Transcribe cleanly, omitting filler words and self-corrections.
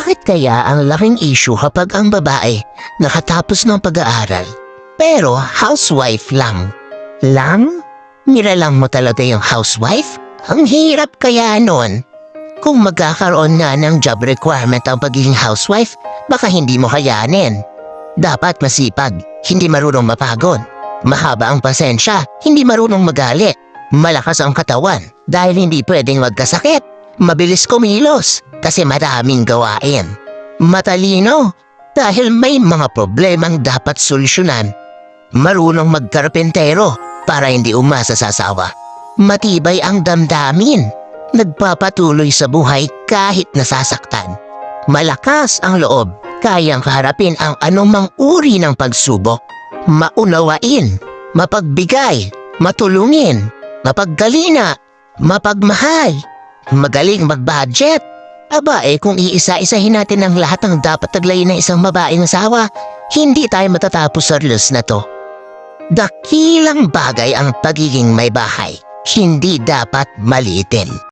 Bakit kaya ang laking issue kapag ang babae nakatapos ng pag-aaral pero housewife lang? Lang? Nilalang mo talaga yung housewife? Ang hirap kaya nun. Kung magkakaroon nga ng job requirement ang pagiging housewife, baka hindi mo kayanin. Dapat masipag, hindi marunong mapagod. Mahaba ang pasensya, hindi marunong magalit. Malakas ang katawan dahil hindi pwedeng magkasakit. Mabilis kumilos kasi maraming gawain. Matalino dahil may mga problemang dapat solusyonan. Marunong magkarpentero para hindi umasa sa asawa. Matibay ang damdamin. Nagpapatuloy sa buhay kahit nasasaktan. Malakas ang loob, kayang harapin ang anumang uri ng pagsubok. Maunawain, mapagbigay, matulungin, mapaggalina, mapagmahal, magaling mag-budget. Aba kung iisa-isahin natin ang lahat ng dapat taglayin ng isang babaeng asawa, hindi tayo matatapos sa reels na to. Dakilang bagay ang pagiging may bahay, hindi dapat maliitin.